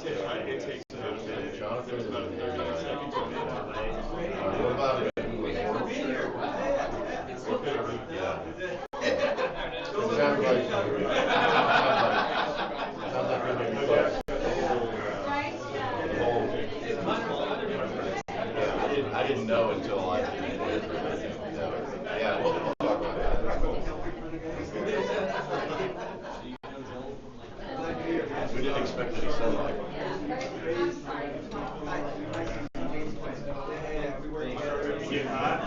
It takes about a minute. Jonathan There's is about a 30-second to a minute delay. what about it? Yeah. It sounds like we're getting close. I didn't know until I did. Yeah, we'll talk about that. We didn't expect any sunlight. Getting hot?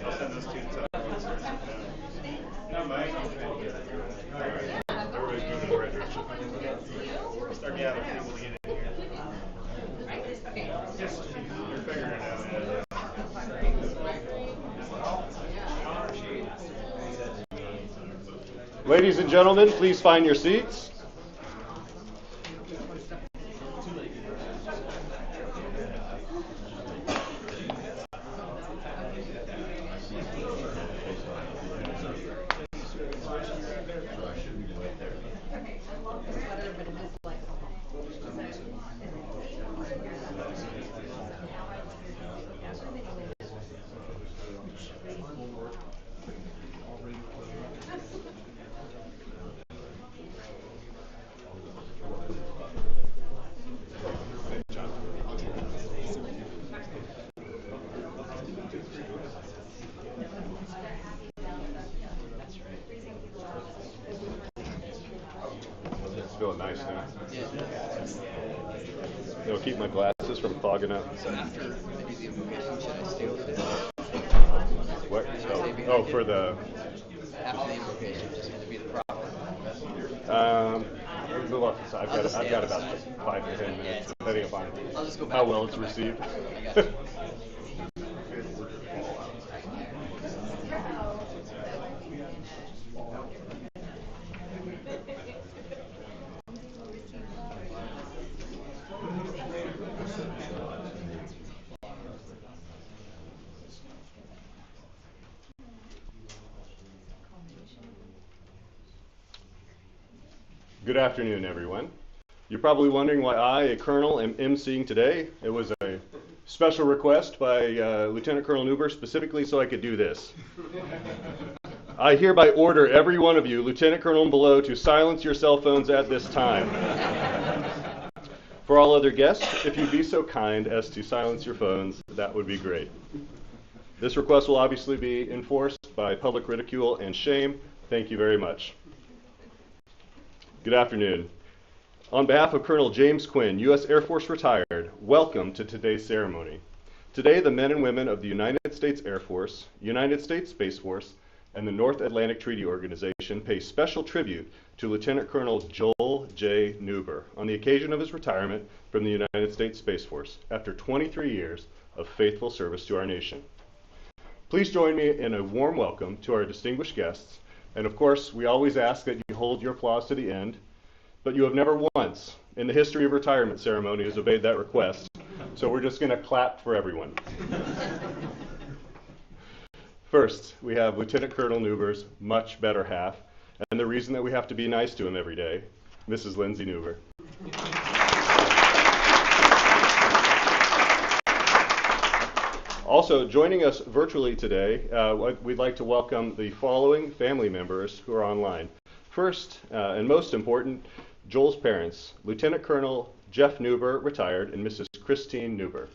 I'll send those two to no, Mike. Everybody's moving in the right direction. Start gathering people to get in here. Yes, you're figuring it out. Ladies and gentlemen, please find your seats. Feeling nice now. It'll keep my glasses from fogging up. So after I do the invocation, should I stay with it? What? Oh, for the. After the invocation, just going to be the proper. Move off the side. I've got about 5 to 10 minutes, depending upon I'll just go back. how well it's received. I got you. Good afternoon, everyone. You're probably wondering why I, a colonel, am emceeing today. It was a special request by Lieutenant Colonel Neuber specifically so I could do this. I hereby order every one of you, Lieutenant Colonel and below, to silence your cell phones at this time. For all other guests, if you'd be so kind as to silence your phones, that would be great. This request will obviously be enforced by public ridicule and shame. Thank you very much. Good afternoon. On behalf of Colonel James Quinn, U.S. Air Force retired, welcome to today's ceremony. Today, the men and women of the United States Air Force, United States Space Force, and the North Atlantic Treaty Organization pay special tribute to Lieutenant Colonel Joel J. Neuber on the occasion of his retirement from the United States Space Force after 23 years of faithful service to our nation. Please join me in a warm welcome to our distinguished guests. And of course, we always ask that you hold your applause to the end, but you have never once in the history of retirement ceremonies obeyed that request, so we're just going to clap for everyone. First, we have Lieutenant Colonel Neuber's much better half, and the reason that we have to be nice to him every day, Mrs. Lindsay Neuber. Also, joining us virtually today, we'd like to welcome the following family members who are online. First, and most important, Joel's parents, Lieutenant Colonel Jeff Neuber, retired, and Mrs. Christine Neuber.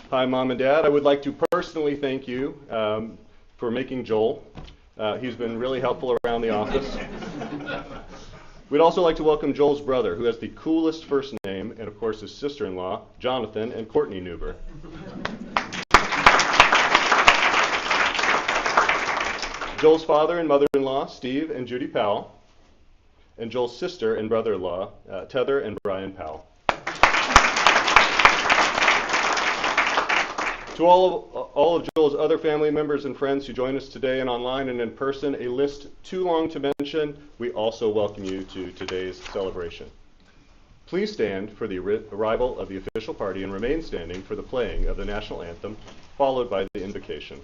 Hi, Mom and Dad. I would like to personally thank you for making Joel. He's been really helpful around the office. We'd also like to welcome Joel's brother, who has the coolest first name, and of course his sister-in-law, Jonathan and Courtney Neuber. Joel's father and mother-in-law, Steve and Judy Powell, and Joel's sister and brother-in-law, Tether and Brian Powell. To all of Joel's other family members and friends who join us today and online and in person, a list too long to mention, we also welcome you to today's celebration. Please stand for the arrival of the official party and remain standing for the playing of the national anthem, followed by the invocation.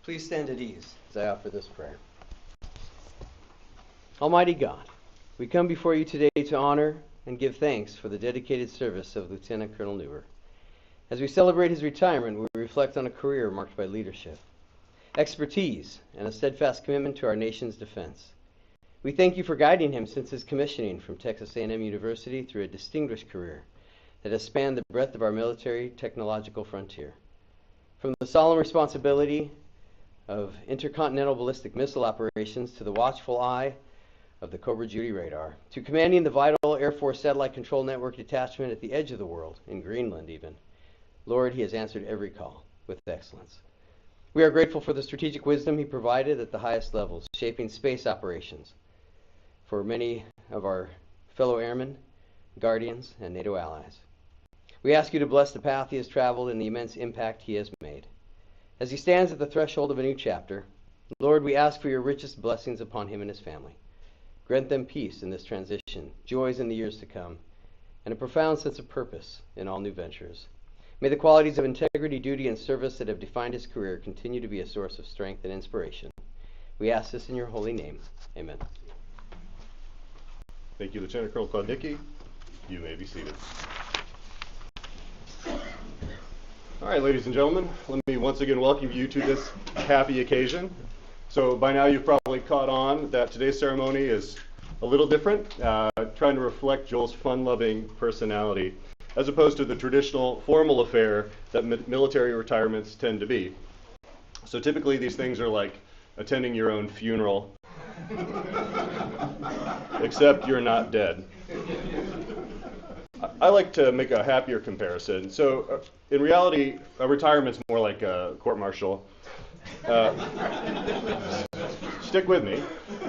Please stand at ease as I offer this prayer. Almighty God, we come before you today to honor and give thanks for the dedicated service of Lieutenant Colonel Neuber. As we celebrate his retirement, we reflect on a career marked by leadership, expertise, and a steadfast commitment to our nation's defense. We thank you for guiding him since his commissioning from Texas A&M University through a distinguished career that has spanned the breadth of our military technological frontier. From the solemn responsibility of intercontinental ballistic missile operations to the watchful eye of the Cobra Judy radar, to commanding the vital Air Force Satellite Control Network detachment at the edge of the world, in Greenland even. Lord, he has answered every call with excellence. We are grateful for the strategic wisdom he provided at the highest levels, shaping space operations for many of our fellow airmen, guardians, and NATO allies. We ask you to bless the path he has traveled and the immense impact he has made. As he stands at the threshold of a new chapter, Lord, we ask for your richest blessings upon him and his family. Grant them peace in this transition, joys in the years to come, and a profound sense of purpose in all new ventures. May the qualities of integrity, duty, and service that have defined his career continue to be a source of strength and inspiration. We ask this in your holy name. Amen. Thank you, Lieutenant Colonel Klodnicki. You may be seated. All right, ladies and gentlemen, let me once again welcome you to this happy occasion. So by now you've probably caught on that today's ceremony is a little different, trying to reflect Joel's fun-loving personality, as opposed to the traditional formal affair that military retirements tend to be. So typically these things are like attending your own funeral. except you're not dead. I like to make a happier comparison. So, in reality, a retirement's more like a court-martial. Stick with me.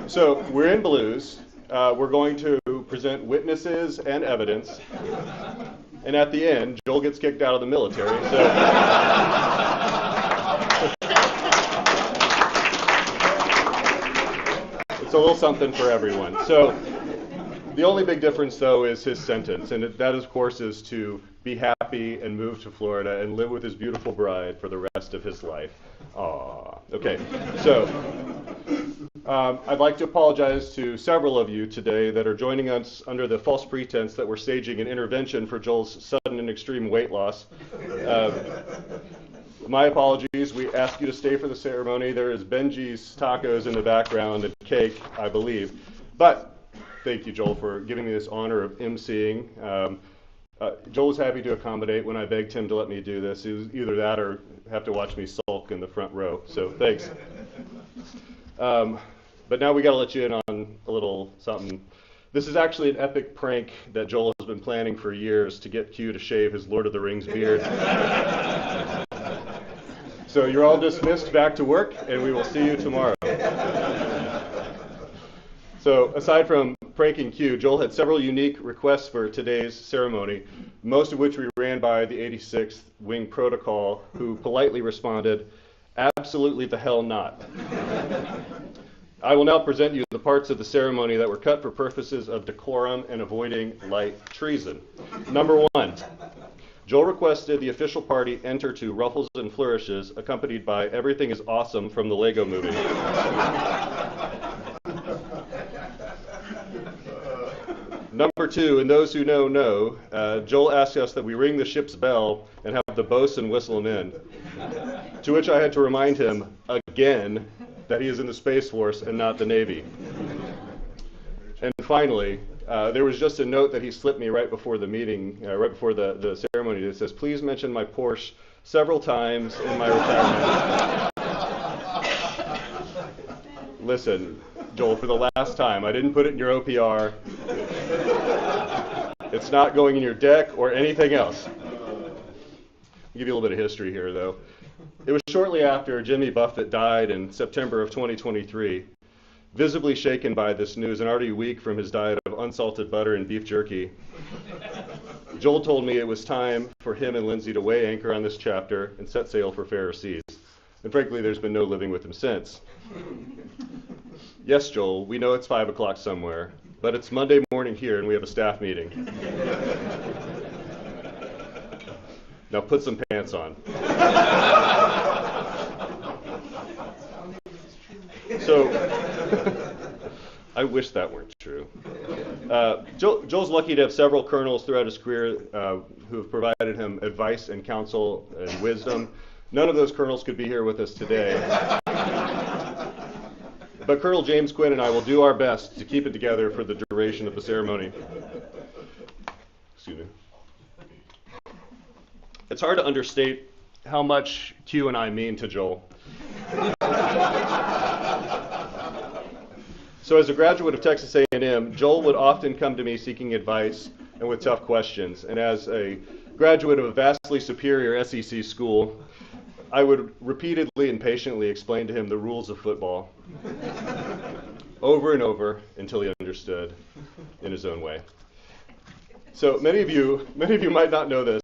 So, we're in blues. We're going to present witnesses and evidence. And at the end, Joel gets kicked out of the military. So, it's a little something for everyone. So, the only big difference, though, is his sentence, and that, of course, is to be happy and move to Florida and live with his beautiful bride for the rest of his life. Aww. Okay, so I'd like to apologize to several of you today that are joining us under the false pretense that we're staging an intervention for Joel's sudden and extreme weight loss. My apologies. We ask you to stay for the ceremony. There is Benji's tacos in the background and cake, I believe. But thank you, Joel, for giving me this honor of emceeing. Joel was happy to accommodate when I begged him to let me do this. It was either that or have to watch me sulk in the front row. So thanks. But now we got to let you in on a little something. This is actually an epic prank that Joel has been planning for years to get Q to shave his Lord of the Rings beard. So you're all dismissed back to work, and we will see you tomorrow. So aside from pranking Q, Joel had several unique requests for today's ceremony, most of which we ran by the 86th Wing Protocol, who politely responded, "Absolutely the hell not." I will now present you the parts of the ceremony that were cut for purposes of decorum and avoiding light treason. Number 1, Joel requested the official party enter to Ruffles and Flourishes, accompanied by Everything is Awesome from the Lego Movie. Number 2, and those who know, Joel asked us that we ring the ship's bell and have the bosun whistle him in. To which I had to remind him again that he is in the Space Force and not the Navy. And finally, there was just a note that he slipped me right before the meeting, right before the ceremony, that says, "Please mention my Porsche several times in my retirement." Listen, Joel, for the last time, I didn't put it in your OPR. It's not going in your deck or anything else. I'll give you a little bit of history here, though. It was shortly after Jimmy Buffett died in September of 2023. Visibly shaken by this news and already weak from his diet of unsalted butter and beef jerky, Joel told me it was time for him and Lindsay to weigh anchor on this chapter and set sail for fairer seas. And frankly, there's been no living with him since. Yes, Joel, we know it's 5 o'clock somewhere, but it's Monday morning here and we have a staff meeting. Now put some pants on. So, I wish that weren't true. Joel's lucky to have several colonels throughout his career who have provided him advice and counsel and wisdom. None of those colonels could be here with us today. But Colonel James Quinn and I will do our best to keep it together for the duration of the ceremony. Excuse me. It's hard to understate how much Q and I mean to Joel. So as a graduate of Texas A&M, Joel would often come to me seeking advice and with tough questions. And as a graduate of a vastly superior SEC school, I would repeatedly and patiently explain to him the rules of football over and over until he understood in his own way. So many of you might not know this,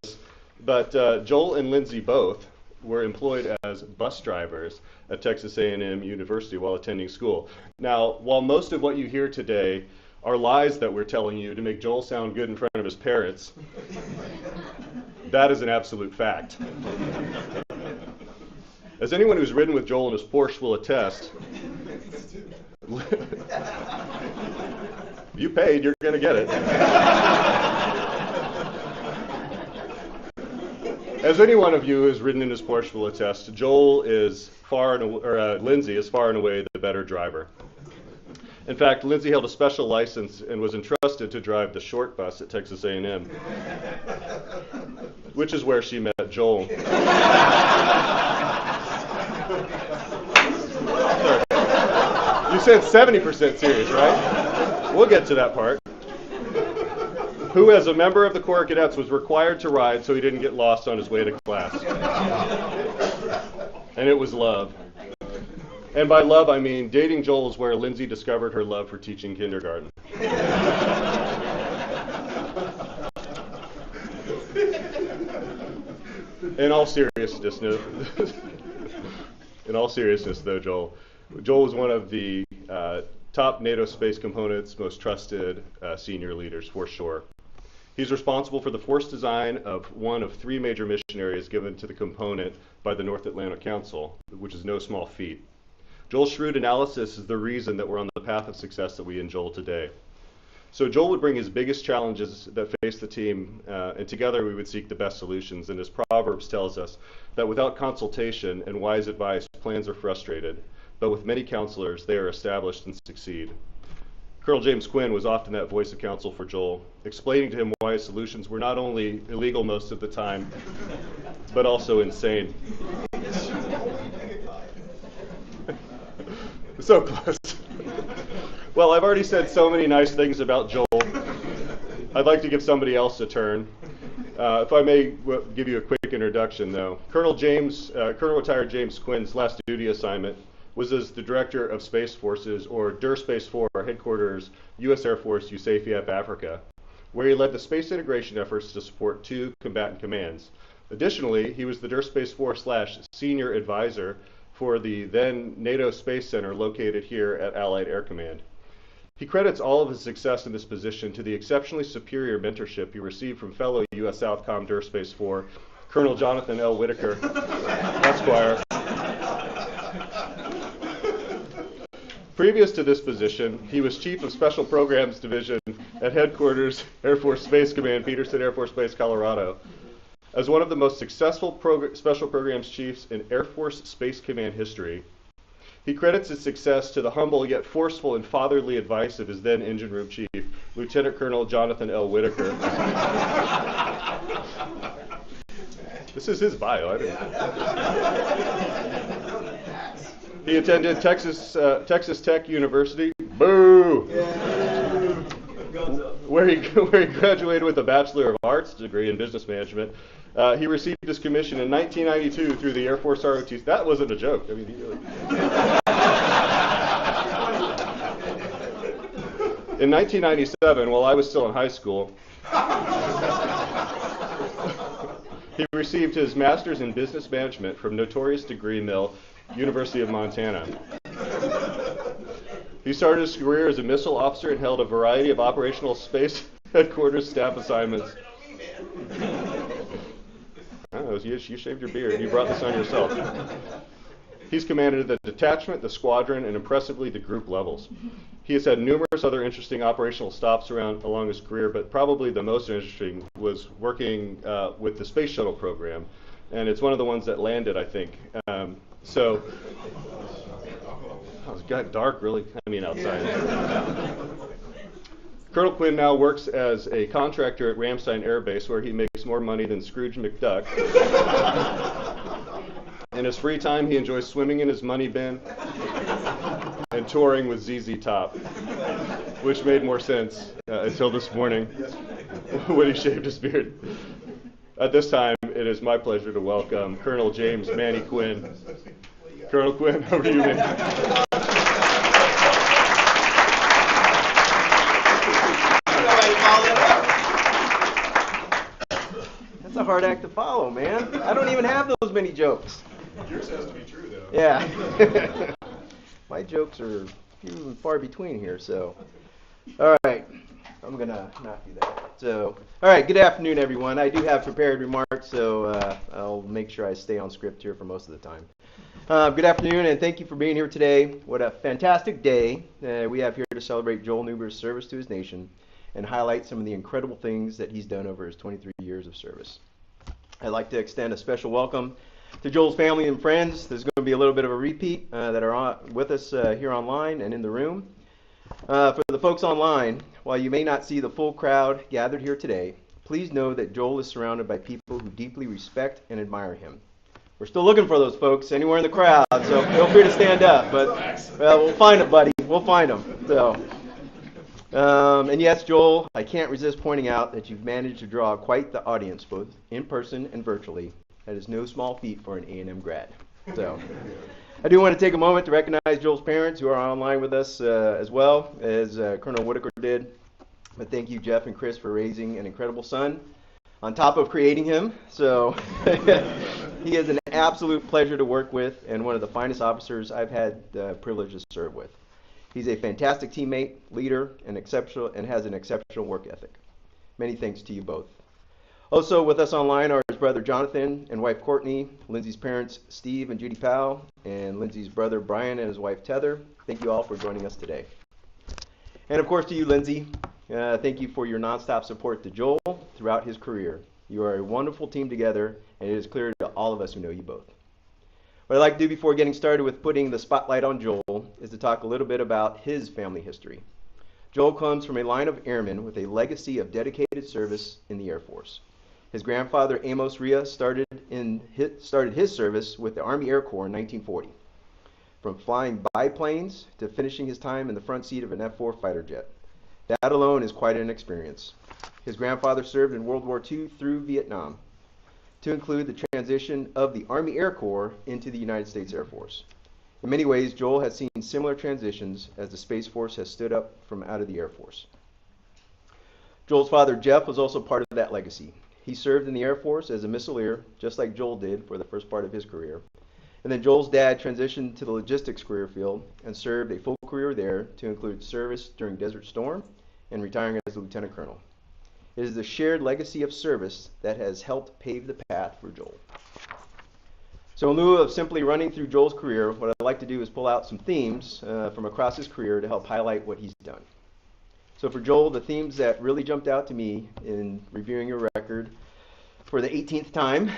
but Joel and Lindsay both were employed as bus drivers at Texas A&M University while attending school. Now, while most of what you hear today are lies that we're telling you to make Joel sound good in front of his parents, that is an absolute fact. As anyone who's ridden with Joel in his Porsche will attest, you paid, you're going to get it. As any one of you who has ridden in his Porsche will attest, Lindsay is far and away the better driver. In fact, Lindsay held a special license and was entrusted to drive the short bus at Texas A&M, which is where she met Joel. You said 70% serious, right? We'll get to that part. Who, as a member of the Corps of Cadets, was required to ride so he didn't get lost on his way to class. And it was love. And by love, I mean dating Joel is where Lindsay discovered her love for teaching kindergarten. In all seriousness, though, Joel was one of the top NATO space component's most trusted senior leaders, for sure. He's responsible for the force design of one of 3 major mission areas given to the component by the North Atlantic Council, which is no small feat. Joel's shrewd analysis is the reason that we're on the path of success that we enjoy today. So Joel would bring his biggest challenges that face the team, and together we would seek the best solutions. And as Proverbs tells us, that without consultation and wise advice, plans are frustrated, but with many counselors, they are established and succeed. Colonel James Quinn was often that voice of counsel for Joel, explaining to him why his solutions were not only illegal most of the time, but also insane. So close. Well, I've already said so many nice things about Joel. I'd like to give somebody else a turn. If I may give you a quick introduction, though. Colonel retired James Quinn's last duty assignment was as the Director of Space Forces, or DIR Space 4, headquarters, U.S. Air Force, USAFIAP Africa, where he led the space integration efforts to support 2 combatant commands. Additionally, he was the DIR Space 4 / senior advisor for the then NATO Space Center located here at Allied Air Command. He credits all of his success in this position to the exceptionally superior mentorship he received from fellow U.S. Southcom DIR Space 4, Colonel Jonathan L. Whitaker, Esquire. Previous to this position, he was Chief of Special Programs Division at Headquarters, Air Force Space Command, Peterson Air Force Base, Colorado. As one of the most successful Special Programs Chiefs in Air Force Space Command history, he credits his success to the humble yet forceful and fatherly advice of his then Engine Room Chief, Lieutenant Colonel Jonathan L. Whitaker. This is his bio. I didn't. He attended Texas Tech University, boo, where he graduated with a Bachelor of Arts degree in Business Management. He received his commission in 1992 through the Air Force ROTC. That wasn't a joke. I mean, in 1997, while I was still in high school, he received his Master's in Business Management from notorious degree mill, University of Montana. He started his career as a missile officer and held a variety of operational space headquarters staff assignments. I don't know, you shaved your beard. You brought this on yourself. He's commanded the detachment, the squadron, and impressively the group levels. He has had numerous other interesting operational stops along his career, but probably the most interesting was working with the Space Shuttle program, and it's one of the ones that landed, I think. So, it got dark really, outside. Colonel Quinn now works as a contractor at Ramstein Air Base, where he makes more money than Scrooge McDuck. In his free time, he enjoys swimming in his money bin and touring with ZZ Top, which made more sense until this morning when he shaved his beard. At this time, it is my pleasure to welcome Colonel James Manny Quinn. Colonel Quinn, over to you, man. That's a hard act to follow, man. I don't even have those many jokes. Yours has to be true, though. Yeah. My jokes are few and far between here, so. All right. I'm going to not do that. So, all right. Good afternoon, everyone. I do have prepared remarks, so I'll make sure I stay on script here for most of the time. Good afternoon, and thank you for being here today. What a fantastic day we have here to celebrate Joel Neuber's service to his nation and highlight some of the incredible things that he's done over his 23 years of service. I'd like to extend a special welcome to Joel's family and friends. There's going to be a little bit of a repeat that are with us here online and in the room. For the folks online, while you may not see the full crowd gathered here today, please know that Joel is surrounded by people who deeply respect and admire him. We're still looking for those folks anywhere in the crowd, so feel free to stand up. But we'll find them, buddy. We'll find them. So, And yes, Joel, I can't resist pointing out that you've managed to draw quite the audience, both in person and virtually. That is no small feat for an A&M grad. So, I do want to take a moment to recognize Joel's parents who are online with us as well as Colonel Whitaker did. But thank you, Jeff and Chris, for raising an incredible son on top of creating him. So he is an absolute pleasure to work with and one of the finest officers I've had the privilege to serve with. He's a fantastic teammate, leader, and has an exceptional work ethic. Many thanks to you both. Also with us online are his brother Jonathan and wife Courtney, Lindsay's parents Steve and Judy Powell, and Lindsay's brother Brian and his wife Tether. Thank you all for joining us today. And of course to you, Lindsay. Thank you for your nonstop support to Joel throughout his career. You are a wonderful team together, and it is clear to all of us who know you both. What I'd like to do before getting started with putting the spotlight on Joel is to talk a little bit about his family history. Joel comes from a line of airmen with a legacy of dedicated service in the Air Force. His grandfather, Amos Rhea, started his service with the Army Air Corps in 1940. From flying biplanes to finishing his time in the front seat of an F-4 fighter jet. That alone is quite an experience. His grandfather served in World War II through Vietnam, to include the transition of the Army Air Corps into the United States Air Force. In many ways, Joel has seen similar transitions as the Space Force has stood up from out of the Air Force. Joel's father, Jeff, was also part of that legacy. He served in the Air Force as a missileer, just like Joel did for the first part of his career. And then Joel's dad transitioned to the logistics career field and served a full career there to include service during Desert Storm and retiring as a lieutenant colonel. It is the shared legacy of service that has helped pave the path for Joel. So in lieu of simply running through Joel's career, what I'd like to do is pull out some themes from across his career to help highlight what he's done. So for Joel, the themes that really jumped out to me in reviewing your record for the 18th time,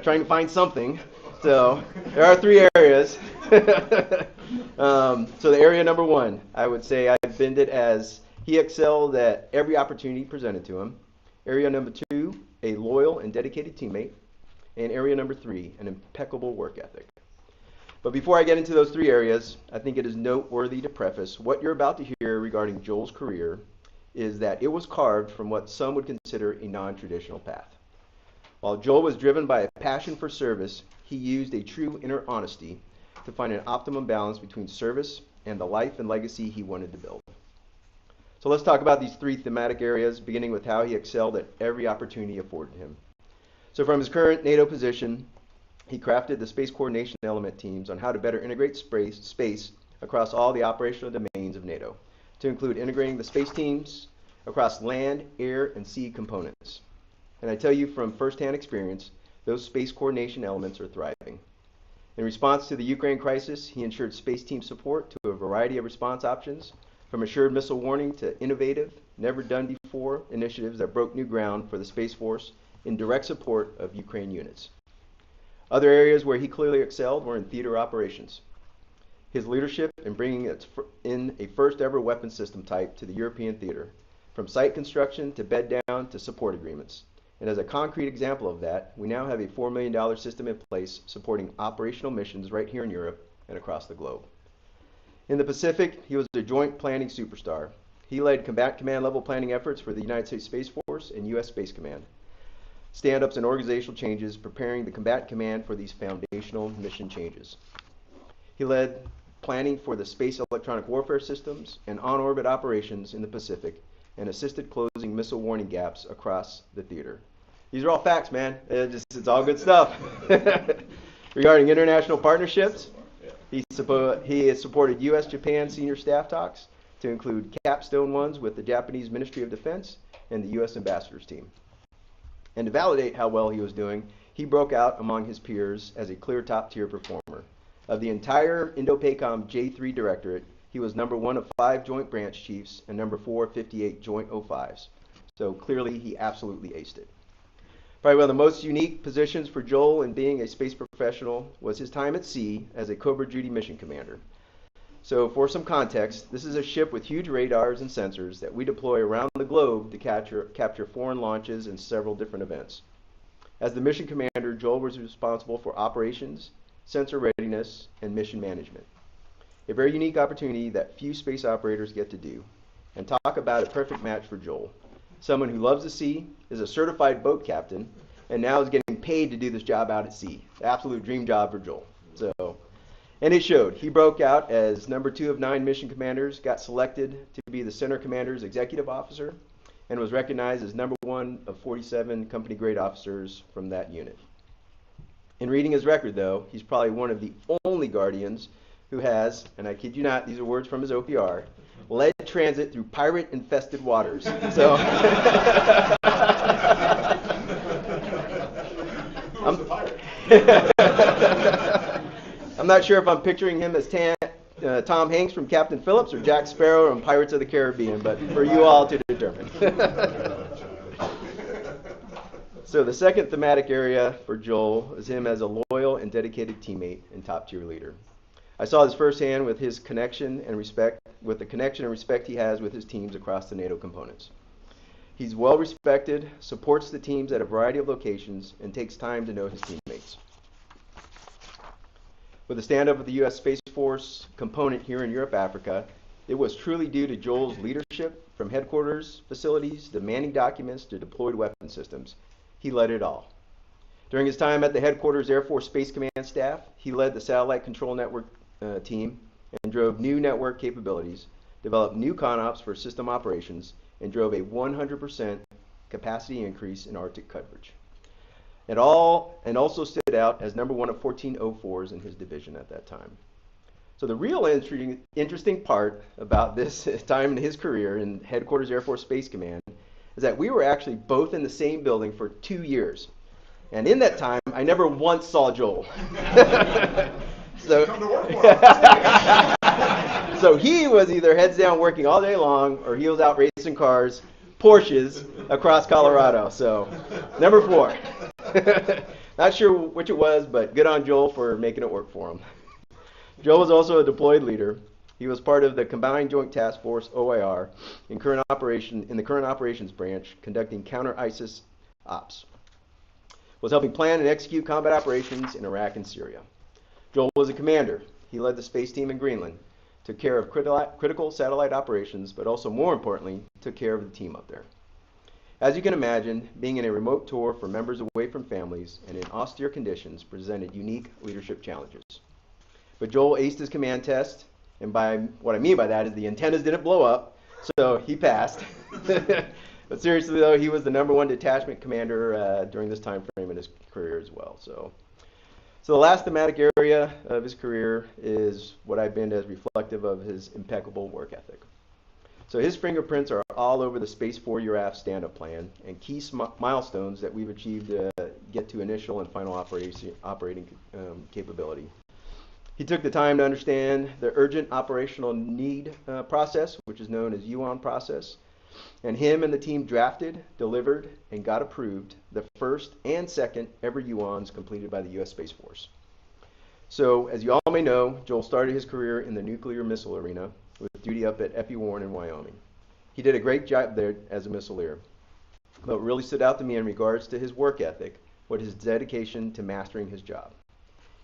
trying to find something. So there are three areas. So the area number one, I would say I've binned it as he excelled at every opportunity presented to him. Area number two, a loyal and dedicated teammate. And area number three, an impeccable work ethic. But before I get into those three areas, I think it is noteworthy to preface what you're about to hear regarding Joel's career is that it was carved from what some would consider a non-traditional path. While Joel was driven by a passion for service, he used a true inner honesty to find an optimum balance between service and the life and legacy he wanted to build. So let's talk about these three thematic areas, beginning with how he excelled at every opportunity afforded him. So from his current NATO position, he crafted the space coordination element teams on how to better integrate space across all the operational domains of NATO, to include integrating the space teams across land, air, and sea components. And I tell you from firsthand experience, those space coordination elements are thriving. In response to the Ukraine crisis, he ensured space team support to a variety of response options, from assured missile warning to innovative, never done before initiatives that broke new ground for the Space Force in direct support of Ukraine units. Other areas where he clearly excelled were in theater operations. His leadership in bringing in a first ever weapon system type to the European theater, from site construction to bed down to support agreements. And as a concrete example of that, we now have a $4 million system in place supporting operational missions right here in Europe and across the globe. In the Pacific, he was a joint planning superstar. He led combat command level planning efforts for the United States Space Force and U.S. Space Command, stand-ups and organizational changes, preparing the combat command for these foundational mission changes. He led planning for the space electronic warfare systems and on-orbit operations in the Pacific and assisted closing missile warning gaps across the theater. These are all facts, man. It's all good stuff. Regarding international partnerships, he has supported U.S.-Japan senior staff talks to include capstone ones with the Japanese Ministry of Defense and the U.S. Ambassador's team. And to validate how well he was doing, he broke out among his peers as a clear top-tier performer. Of the entire Indo-PACOM J3 Directorate, he was number 1 of 5 Joint Branch Chiefs and number 4 of 58 Joint 05s. So clearly, he absolutely aced it. Probably one of the most unique positions for Joel in being a space professional was his time at sea as a Cobra Duty Mission Commander. So for some context, this is a ship with huge radars and sensors that we deploy around the globe to capture foreign launches and several different events. As the mission commander, Joel was responsible for operations, sensor readiness, and mission management. a very unique opportunity that few space operators get to do. And talk about a perfect match for Joel. Someone who loves the sea, is a certified boat captain, and now is getting paid to do this job out at sea. Absolute dream job for Joel. And it showed. He broke out as number 2 of 9 mission commanders, got selected to be the center commander's executive officer, and was recognized as number 1 of 47 company grade officers from that unit. In reading his record, though, he's probably one of the only Guardians who has, and I kid you not, these are words from his OPR, led transit through pirate-infested waters. So, I'm not sure if I'm picturing him as Tom Hanks from Captain Phillips or Jack Sparrow from Pirates of the Caribbean, but for you all to determine. So the second thematic area for Joel is him as a loyal and dedicated teammate and top-tier leader. I saw this firsthand with his connection and respect, with the connection and respect he has with his teams across the NATO components. He's well respected, supports the teams at a variety of locations, and takes time to know his teammates. With the stand-up of the U.S. Space Force component here in Europe, Africa, it was truly due to Joel's leadership from headquarters facilities, to manning documents, to deployed weapon systems. He led it all. During his time at the headquarters Air Force Space Command staff, he led the satellite control network team and drove new network capabilities, developed new CONOPS for system operations, and drove a 100% capacity increase in Arctic coverage. And also stood out as number 1 of 14 O4s in his division at that time. So the real interesting part about this time in his career in Headquarters Air Force Space Command is that we were actually both in the same building for 2 years. And in that time, I never once saw Joel. So he was either heads down working all day long, or he was out racing cars, Porsches, across Colorado. So, number 4. Not sure which it was, but good on Joel for making it work for him. Joel was also a deployed leader. He was part of the Combined Joint Task Force, OIR, in the current operations branch, conducting counter-ISIS ops. Was helping plan and execute combat operations in Iraq and Syria. Joel was a commander. He led the space team in Greenland, took care of critical satellite operations, but also more importantly, took care of the team up there. As you can imagine, being in a remote tour for members away from families and in austere conditions presented unique leadership challenges. But Joel aced his command test, and what I mean by that is the antennas didn't blow up, so he passed. But seriously though, he was the number 1 detachment commander during this time frame in his career as well. So the last thematic area of his career is what I've been as reflective of his impeccable work ethic. So his fingerprints are all over the Space 4-year aft stand-up plan and key milestones that we've achieved to get to initial and final operating capability. He took the time to understand the urgent operational need process, which is known as UON process, and him and the team drafted, delivered, and got approved the first and second ever UONs completed by the U.S. Space Force. So, as you all may know, Joel started his career in the nuclear missile arena with duty up at Epi Warren in Wyoming. He did a great job there as a missileer. But what really stood out to me in regards to his work ethic was his dedication to mastering his job.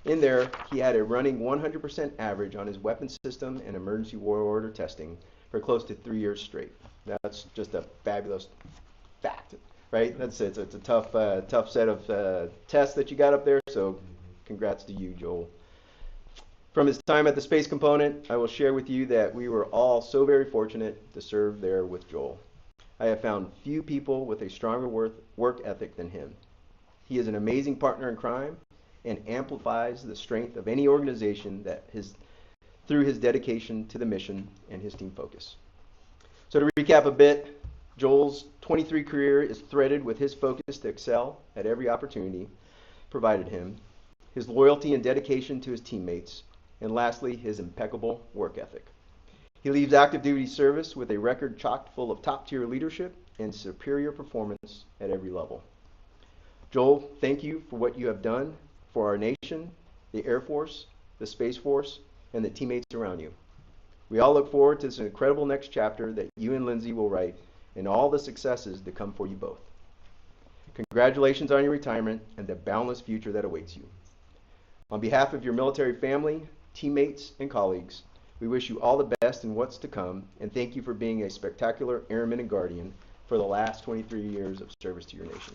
In there, he had a running 100% average on his weapon system and emergency war order testing for close to 3 years straight. That's just a fabulous fact, right? It's a tough set of tests that you got up there, so congrats to you, Joel. From his time at the Space Component, I will share with you that we were all so very fortunate to serve there with Joel. I have found few people with a stronger work ethic than him. He is an amazing partner in crime and amplifies the strength of any organization through his dedication to the mission and his team focus. So to recap a bit, Joel's 23 career is threaded with his focus to excel at every opportunity provided him, his loyalty and dedication to his teammates, and lastly, his impeccable work ethic. He leaves active duty service with a record chock full of top-tier leadership and superior performance at every level. Joel, thank you for what you have done for our nation, the Air Force, the Space Force, and the teammates around you. We all look forward to this incredible next chapter that you and Lindsay will write and all the successes that come for you both. Congratulations on your retirement and the boundless future that awaits you. On behalf of your military family, teammates, and colleagues, We wish you all the best in what's to come, and thank you for being a spectacular airman and guardian for the last 23 years of service to your nation.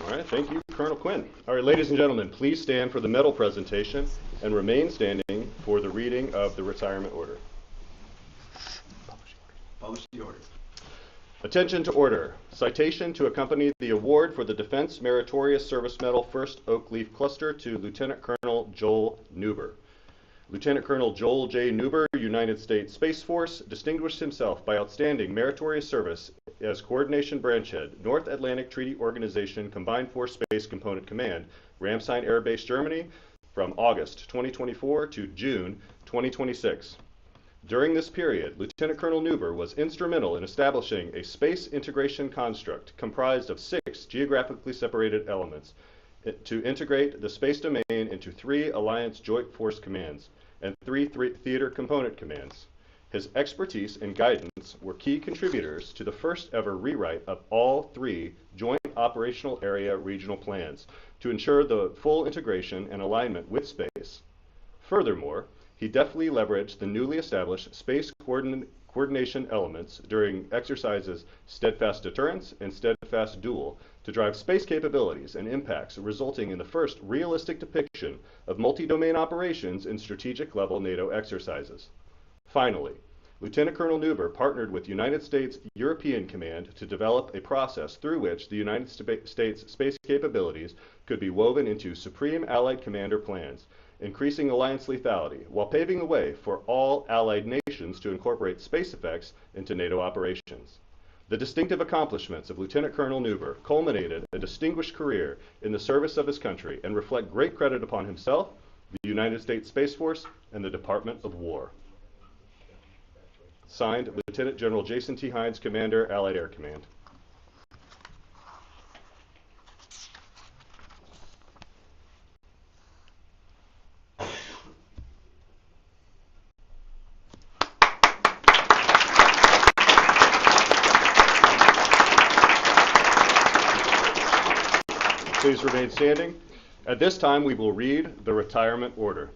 All right, thank you, Colonel Quinn. All right, ladies and gentlemen, please stand for the medal presentation and remain standing for the reading of the retirement order. Publish the order. Attention to order. Citation to accompany the award for the Defense Meritorious Service Medal First Oak Leaf Cluster to Lieutenant Colonel Joel Neuber. Lieutenant Colonel Joel J. Neuber, United States Space Force, distinguished himself by outstanding meritorious service as Coordination Branch Head, North Atlantic Treaty Organization Combined Force Space Component Command, Ramstein Air Base, Germany, from August 2024 to June 2026. During this period, Lieutenant Colonel Neuber was instrumental in establishing a space integration construct comprised of 6 geographically separated elements to integrate the space domain into 3 Alliance Joint Force Commands and 3 Theater Component Commands. His expertise and guidance were key contributors to the first ever rewrite of all 3 Joint Operational Area Regional Plans to ensure the full integration and alignment with space. Furthermore, he deftly leveraged the newly established space coordination elements during exercises Steadfast Deterrence and Steadfast Duel to drive space capabilities and impacts, resulting in the first realistic depiction of multi-domain operations in strategic-level NATO exercises. Finally, Lieutenant Colonel Neuber partnered with United States European Command to develop a process through which the United States space capabilities could be woven into Supreme Allied Commander plans, increasing alliance lethality, while paving the way for all allied nations to incorporate space effects into NATO operations. The distinctive accomplishments of Lieutenant Colonel Neuber culminated a distinguished career in the service of his country and reflect great credit upon himself, the United States Space Force, and the Department of War. Signed, Lieutenant General Jason T. Hines, Commander, Allied Air Command. Please remain standing. At this time, we will read the retirement order.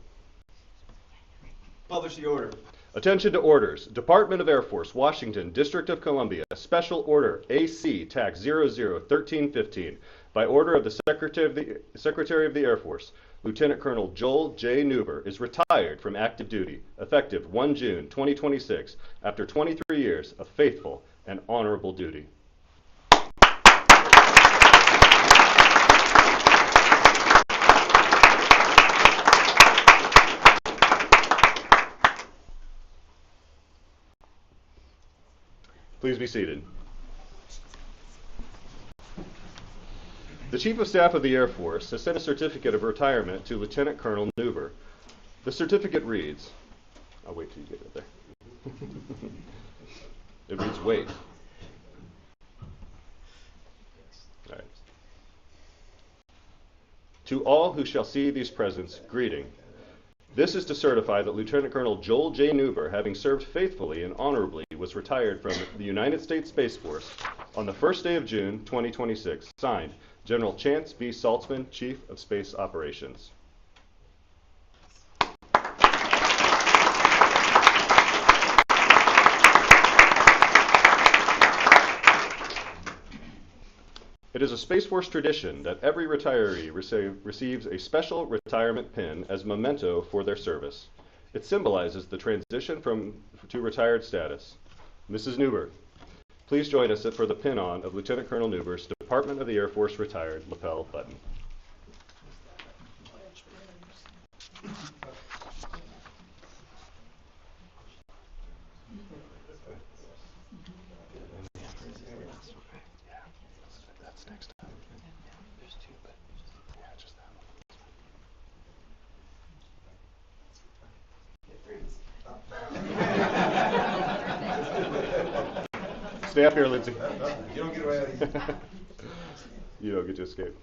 Publish the order. Attention to orders. Department of Air Force, Washington, District of Columbia, Special Order AC TAC 001315. By order of the Secretary of the Air Force, Lieutenant Colonel Joel J. Neuber is retired from active duty, effective 1 June 2026, after 23 years of faithful and honorable duty. Please be seated. The Chief of Staff of the Air Force has sent a certificate of retirement to Lieutenant Colonel Neuber. The certificate reads, I'll wait till you get it there. It reads, wait. All right. To all who shall see these presents, greeting. This is to certify that Lieutenant Colonel Joel J. Neuber, having served faithfully and honorably, was retired from the United States Space Force on the first day of June 2026. Signed, General Chance B. Saltzman, Chief of Space Operations. It is a Space Force tradition that every retiree receives a special retirement pin as memento for their service. It symbolizes the transition to retired status. Mrs. Neuber, please join us for the pin-on of Lieutenant Colonel Neuber's Department of the Air Force retired lapel button. That's next time. There's 2, but yeah, just that one. Stay up here, Lindsay. You don't get away with it. You don't get to escape.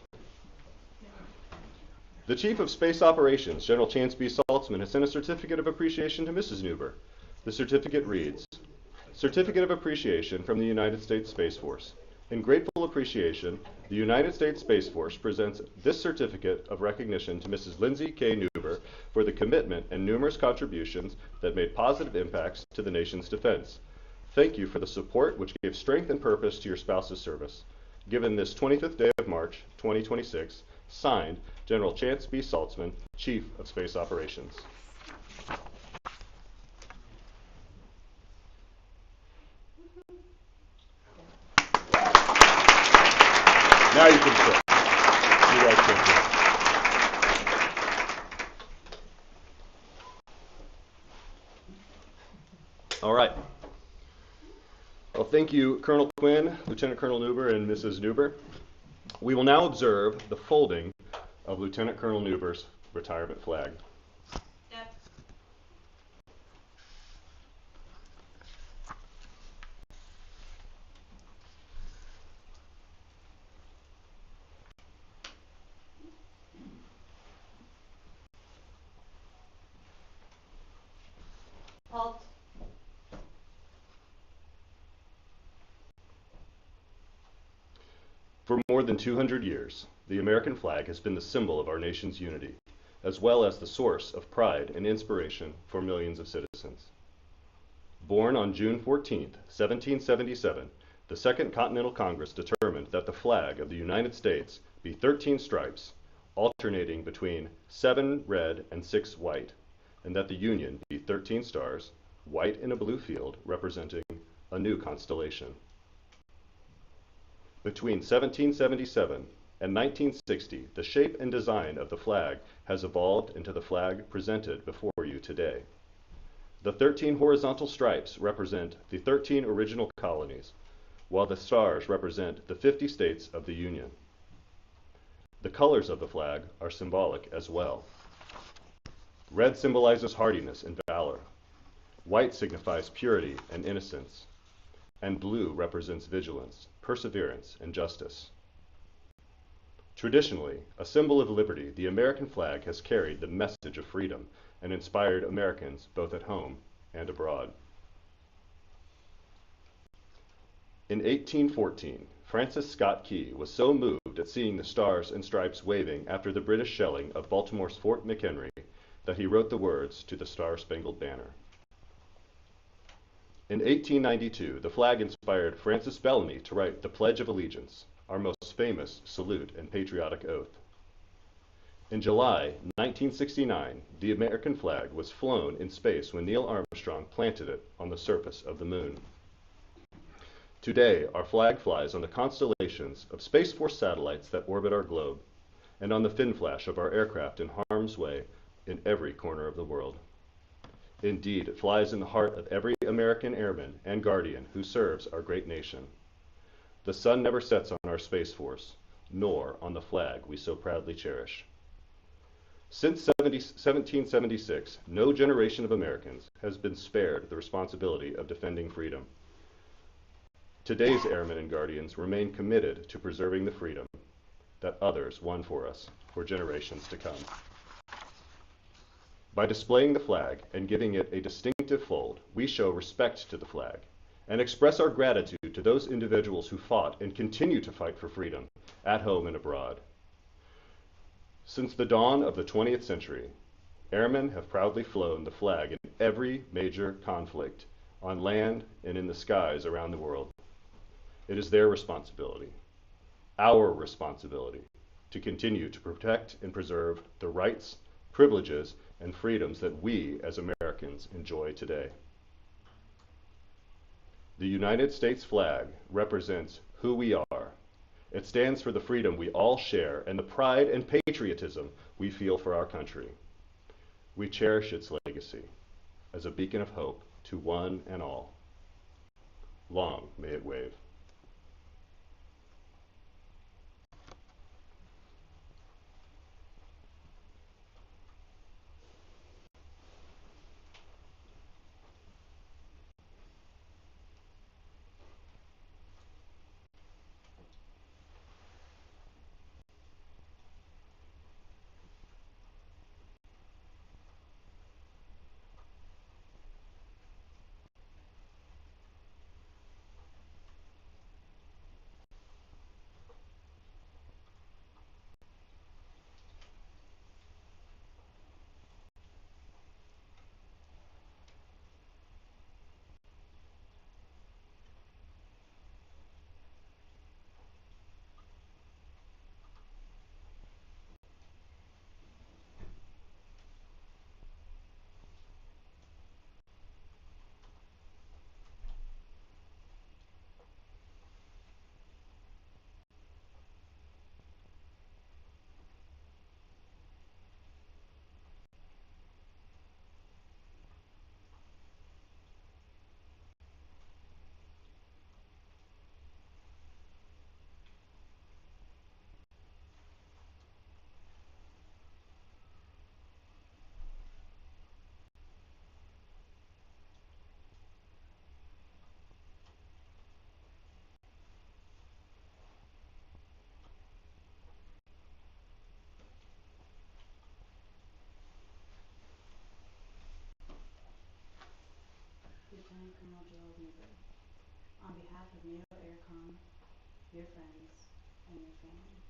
The Chief of Space Operations, General Chance B. Saltzman, has sent a certificate of appreciation to Mrs. Neuber. The certificate reads, Certificate of Appreciation from the United States Space Force. In grateful appreciation, the United States Space Force presents this certificate of recognition to Mrs. Lindsay K. Neuber for the commitment and numerous contributions that made positive impacts to the nation's defense. Thank you for the support which gave strength and purpose to your spouse's service. Given this 25th day of March, 2026, signed, General Chance B. Saltzman, Chief of Space Operations. Now you can sit. You guys can sit. All right. Well, thank you, Colonel Quinn, Lieutenant Colonel Neuber, and Mrs. Neuber. We will now observe the folding of Lieutenant Colonel Neuber's retirement flag. Halt. For more than 200 years, the American flag has been the symbol of our nation's unity, as well as the source of pride and inspiration for millions of citizens. Born on June 14, 1777, the Second Continental Congress determined that the flag of the United States be 13 stripes, alternating between 7 red and 6 white, and that the Union be 13 stars, white in a blue field, representing a new constellation. Between 1777 and 1960, the shape and design of the flag has evolved into the flag presented before you today. The 13 horizontal stripes represent the 13 original colonies, while the stars represent the 50 states of the Union. The colors of the flag are symbolic as well. Red symbolizes hardiness and valor. White signifies purity and innocence. And blue represents vigilance, perseverance, and justice. Traditionally, a symbol of liberty, the American flag has carried the message of freedom and inspired Americans both at home and abroad. In 1814, Francis Scott Key was so moved at seeing the stars and stripes waving after the British shelling of Baltimore's Fort McHenry that he wrote the words to the Star-Spangled Banner. In 1892, the flag inspired Francis Bellamy to write the Pledge of Allegiance, our most famous salute and patriotic oath. In July 1969, the American flag was flown in space when Neil Armstrong planted it on the surface of the moon. Today, our flag flies on the constellations of Space Force satellites that orbit our globe, and on the fin flash of our aircraft in harm's way in every corner of the world. Indeed, it flies in the heart of every American airman and guardian who serves our great nation. The sun never sets on our Space Force, nor on the flag we so proudly cherish. Since 1776, no generation of Americans has been spared the responsibility of defending freedom. Today's airmen and guardians remain committed to preserving the freedom that others won for us for generations to come. By displaying the flag and giving it a distinctive fold, we show respect to the flag and express our gratitude to those individuals who fought and continue to fight for freedom at home and abroad. Since the dawn of the 20th century, airmen have proudly flown the flag in every major conflict on land and in the skies around the world. It is their responsibility, our responsibility, to continue to protect and preserve the rights, privileges, and freedoms that we as Americans enjoy today. The United States flag represents who we are. It stands for the freedom we all share and the pride and patriotism we feel for our country. We cherish its legacy as a beacon of hope to one and all. Long may it wave. Colonel Joel Neuber. On behalf of NATO Aircom, your friends, and your family,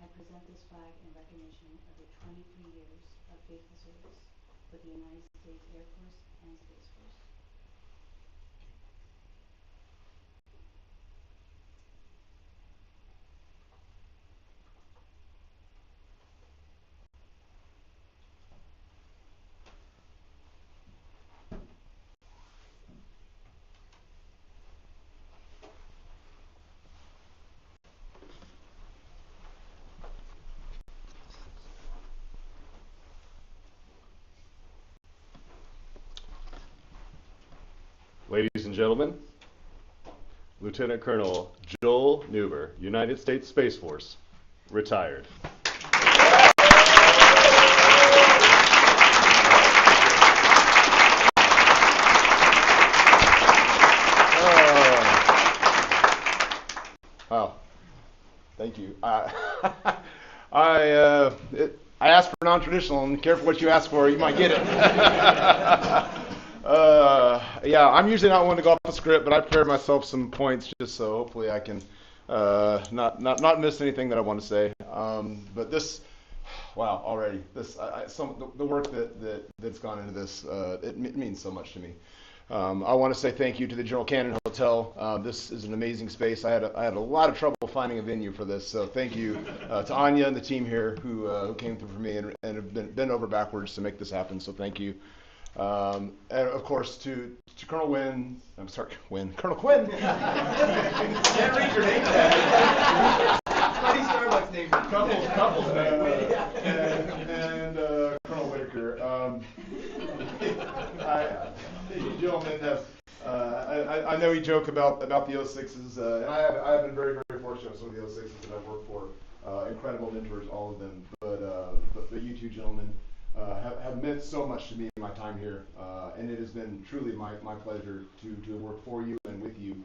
I present this flag in recognition of your 23 years of faithful service with the United States Air Force and Space Force. Ladies and gentlemen, Lieutenant Colonel Joel Neuber, United States Space Force, retired. Wow. Thank you. I asked for non-traditional, and careful what you ask for, you might get it. Yeah, I'm usually not one to go off the script, but I prepared myself some points just so hopefully I can not miss anything that I want to say. But this, wow, already the work that's gone into this, it means so much to me. I want to say thank you to the General Cannon Hotel. This is an amazing space. I had a lot of trouble finding a venue for this, so thank you to Anya and the team here who came through for me and have been over backwards to make this happen. So thank you. And of course to Colonel Wynn. I'm sorry, Colonel Quinn. Can't read your name tag. Funny Starbucks name. Couples name. And Colonel Whitaker. You gentlemen have. I know you joke about the 06s, and I have been very, very fortunate with some of the 06s that I've worked for. Incredible mentors, all of them. But you two gentlemen have meant so much to me in my time here, and it has been truly my pleasure to work for you and with you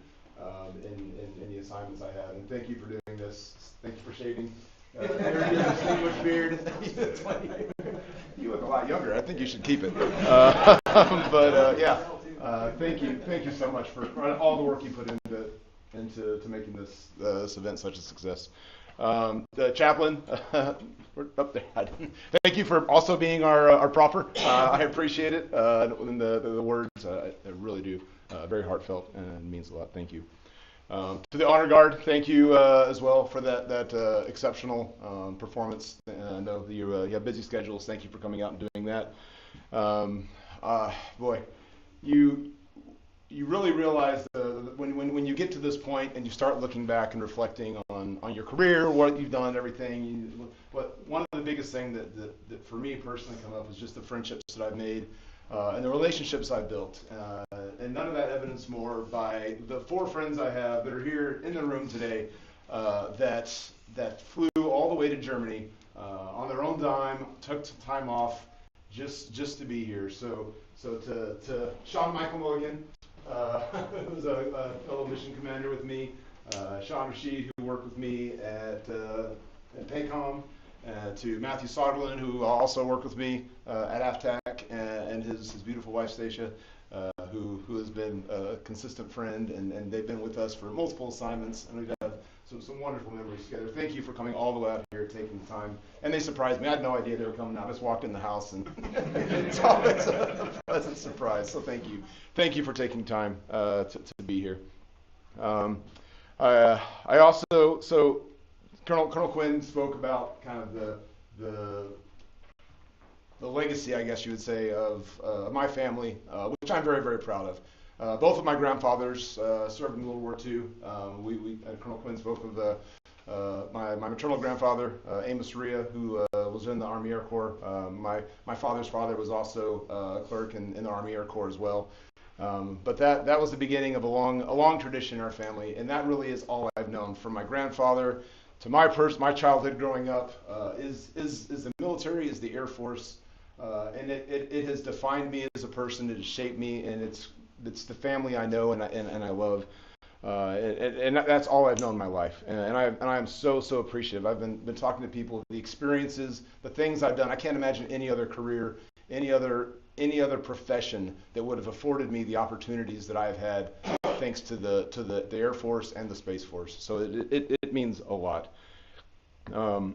in the assignments I had. And thank you for doing this. Thank you for shaving. Your distinguished beard. You look a lot younger. I think you should keep it. Yeah, thank you so much for all the work you put into making this event such a success. The chaplain, we're up there. Thank you for also being our prophet. I appreciate it. And the words, I really do. Very heartfelt and means a lot. Thank you. To the honor guard, thank you as well for that exceptional performance. I know that you have busy schedules. Thank you for coming out and doing that. Boy, you really realize when you get to this point and you start looking back and reflecting on your career, what you've done, everything. But one of the biggest things that for me personally come up is just the friendships that I've made and the relationships I've built. And none of that evidenced more by the 4 friends I have that are here in the room today that flew all the way to Germany on their own dime, took some time off just to be here. So to Sean Michael Mulligan, who's a fellow mission commander with me, Sean Rashid, who worked with me at PACOM, to Matthew Soderlin, who also worked with me at AFTAC, and his beautiful wife Stacia, who has been a consistent friend, and they've been with us for multiple assignments, and we've had some wonderful memories together. Thank you for coming all the way out here, taking the time, and they surprised me. I had no idea they were coming out. I just walked in the house, and it's always a pleasant surprise. So thank you for taking time to be here. I also Colonel Quinn spoke about kind of the legacy, I guess you would say, of my family, which I'm very, very proud of. Both of my grandfathers served in World War II. Colonel Quinn spoke of my maternal grandfather, Amos Ria, who was in the Army Air Corps. My father's father was also a clerk in the Army Air Corps as well. But that was the beginning of a long tradition in our family, and that really is all I've known from my grandfather to my childhood growing up is the military, is the Air Force, and it has defined me as a person. It has shaped me, and it's the family I know and I love, and that's all I've known in my life. And I am so appreciative. I've been talking to people, the experiences, the things I've done. I can't imagine any other career, any other any other profession that would have afforded me the opportunities that I've had, thanks to the Air Force and the Space Force. So it means a lot. I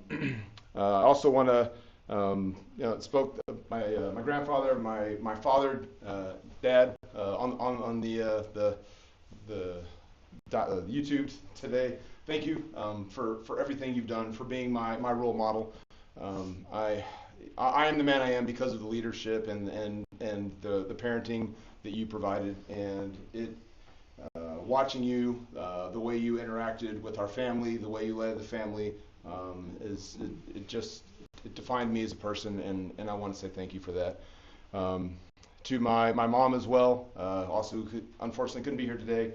also want to, spoke my grandfather, my father, dad on the YouTube today. Thank you for everything you've done, for being my role model. I am the man I am because of the leadership and the parenting that you provided, and watching you, the way you interacted with our family, the way you led the family, it defined me as a person, and I want to say thank you for that. To my mom as well, also who unfortunately couldn't be here today.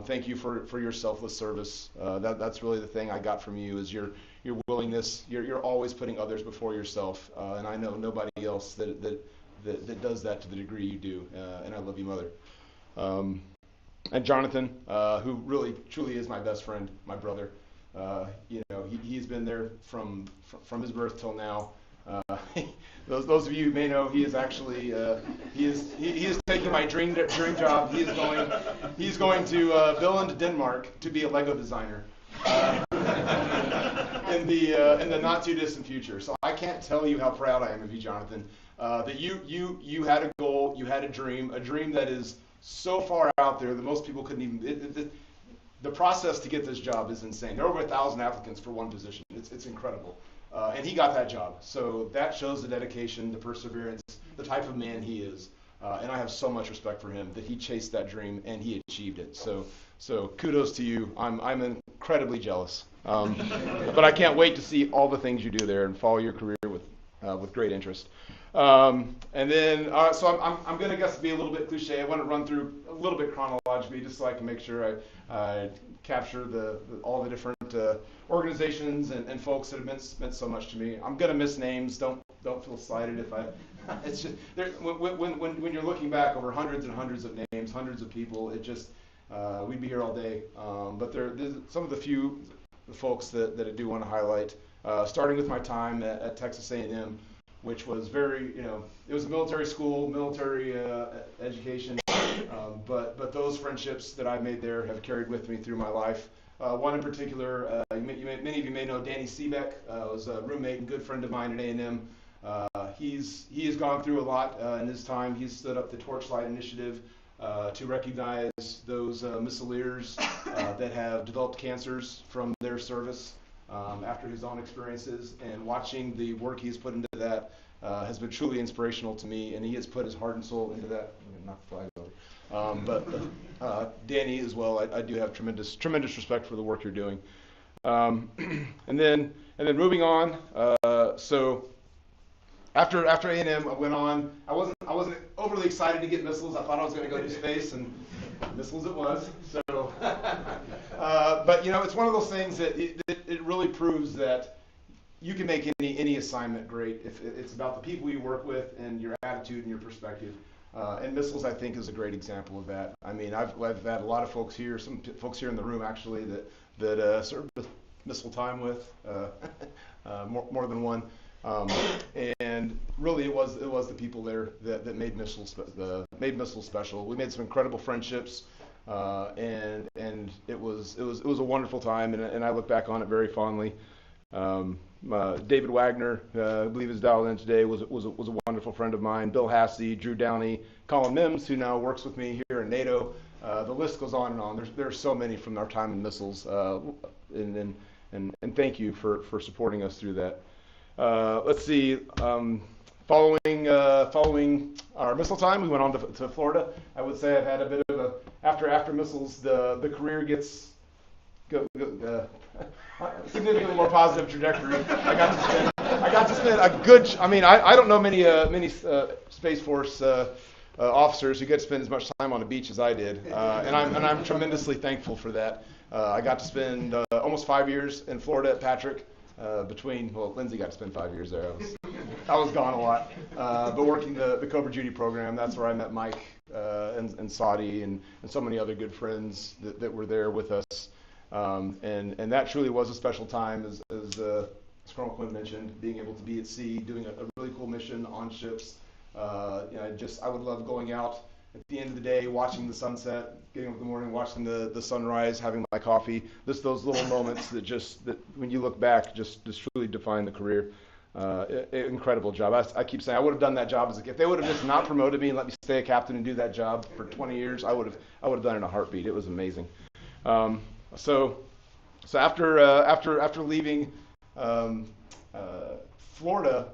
Thank you for your selfless service. That's really the thing I got from you, is your willingness. You're always putting others before yourself, and I know nobody else that does that to the degree you do. And I love you, Mother. And Jonathan, who really truly is my best friend, my brother. He's been there from his birth till now. Those of you who may know, he is actually he is taking my dream job. He's going to Billund, Denmark, to be a Lego designer in the not too distant future. So I can't tell you how proud I am of you, Jonathan. That you had a goal, you had a dream that is so far out there that most people couldn't even. The process to get this job is insane. There are over 1,000 applicants for one position. It's incredible. And he got that job. So that shows the dedication, the perseverance, the type of man he is. And I have so much respect for him that he chased that dream and he achieved it. So kudos to you. I'm incredibly jealous. But I can't wait to see all the things you do there and follow your career with great interest. And then, so I'm going to guess be a little bit cliche. I want to run through a little bit chronologically just so I can make sure I capture all the different organizations and folks that have meant so much to me. I'm going to miss names. Don't feel slighted if I. It's just when you're looking back over hundreds and hundreds of names, hundreds of people, it just we'd be here all day. But there's some of the few folks that I do want to highlight. Starting with my time at Texas A&M. Which was very, it was a military school, military education, but those friendships that I've made there have carried with me through my life. One in particular, many of you may know Danny Seebeck, was a roommate and good friend of mine at A&M. He has gone through a lot in his time. He's stood up the Torchlight Initiative to recognize those missileers that have developed cancers from their service. After his own experiences, and watching the work he's put into that has been truly inspirational to me, and he has put his heart and soul into that. Not the flag over. But Danny as well, I do have tremendous respect for the work you're doing. And then moving on. So after A&M, I went on. I wasn't overly excited to get missiles. I thought I was going to go to space, and missiles it was. So, but it's one of those things that it really proves that you can make any assignment great if it's about the people you work with and your attitude and your perspective. And missiles, I think, is a great example of that. I mean, I've had a lot of folks here, some folks here in the room actually that served missile time with, more than one. And really, it was the people there that made missiles special. We made some incredible friendships, and it was a wonderful time, and I look back on it very fondly. David Wagner, I believe is dialed in today, was a wonderful friend of mine. Bill Hassey, Drew Downey, Colin Mims, who now works with me here in NATO. The list goes on and on. There's so many from our time in missiles, and thank you for supporting us through that. Let's see. Following our missile time, we went on to Florida. I would say I've had a bit of a after missiles. The career gets significantly more positive trajectory. I got to spend a good. I mean, I don't know many Space Force officers who get to spend as much time on the beach as I did, and I'm tremendously thankful for that. I got to spend almost 5 years in Florida at Patrick. Lindsay got to spend 5 years there. I was gone a lot, but working the Cobra Duty program, that's where I met Mike and Saudi and so many other good friends that were there with us. And that truly was a special time, as Colonel Quinn mentioned, being able to be at sea, doing a really cool mission on ships, I would love going out at the end of the day, watching the sunset, getting up in the morning, watching the sunrise, having my coffee. Those little moments that when you look back, just truly define the career. Incredible job. I keep saying I would have done that job if they would have just not promoted me and let me stay a captain and do that job for 20 years. I would have done it in a heartbeat. It was amazing. So after leaving Florida,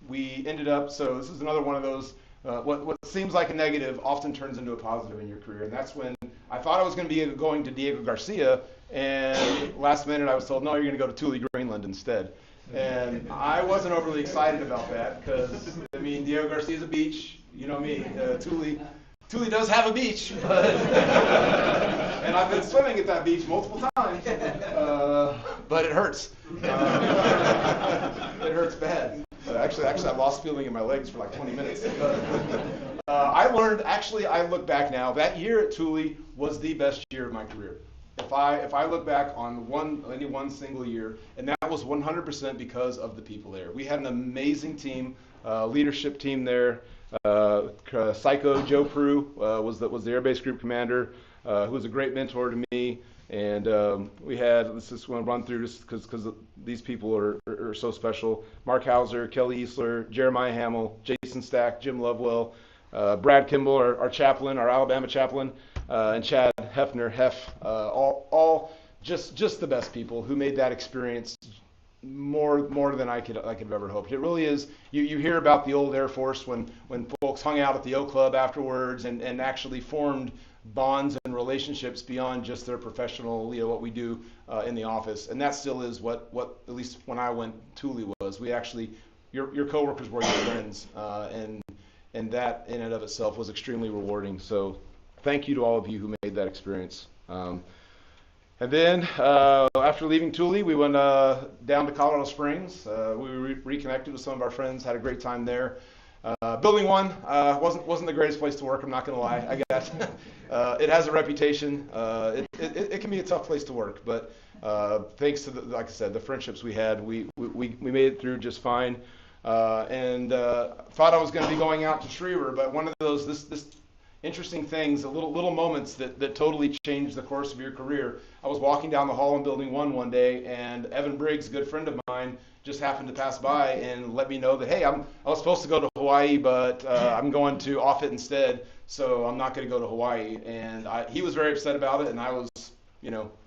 we ended up. So this is another one of those. What seems like a negative often turns into a positive in your career, and that's when I thought I was going to be going to Diego Garcia, and last minute I was told, no, you're going to go to Thule, Greenland instead. And I wasn't overly excited about that because, I mean, Diego Garcia is a beach. You know me. Thule does have a beach, but and I've been swimming at that beach multiple times, but it hurts. It hurts bad. Actually, I lost feeling in my legs for like 20 minutes. I learned, I look back now, that year at Thule was the best year of my career. If I look back on any one single year, and that was 100% because of the people there. We had an amazing team, leadership team there. Psycho Joe Prue was the Air Base Group Commander, who was a great mentor to me. And we had, let's just want to run through just because these people are so special. Mark Hauser, Kelly Easler, Jeremiah Hamill, Jason Stack, Jim Lovewell, Brad Kimball, our chaplain, our Alabama chaplain, and Chad Hefner, all just the best people who made that experience more than I could have ever hoped. It really is. You hear about the old Air Force when folks hung out at the Oak Club afterwards and actually formed bonds and relationships beyond just their professional, what we do in the office. And that still is what at least when I went, Thule was. We actually, your coworkers were your friends, and that in and of itself was extremely rewarding. So thank you to all of you who made that experience. And then after leaving Thule, we went down to Colorado Springs. We reconnected with some of our friends, had a great time there. Building 1 wasn't the greatest place to work. I'm not going to lie. I guess it has a reputation. It can be a tough place to work, but thanks to like I said, the friendships we had, we made it through just fine. And thought I was going to be going out to Schriever, but one of those this interesting things, the little moments that totally changed the course of your career. I was walking down the hall in Building 1 one day, and Evan Briggs, a good friend of mine, just happened to pass by and let me know that, hey, I was supposed to go to Hawaii, but I'm going to Offutt instead, so I'm not going to go to Hawaii. And he was very upset about it, and I was,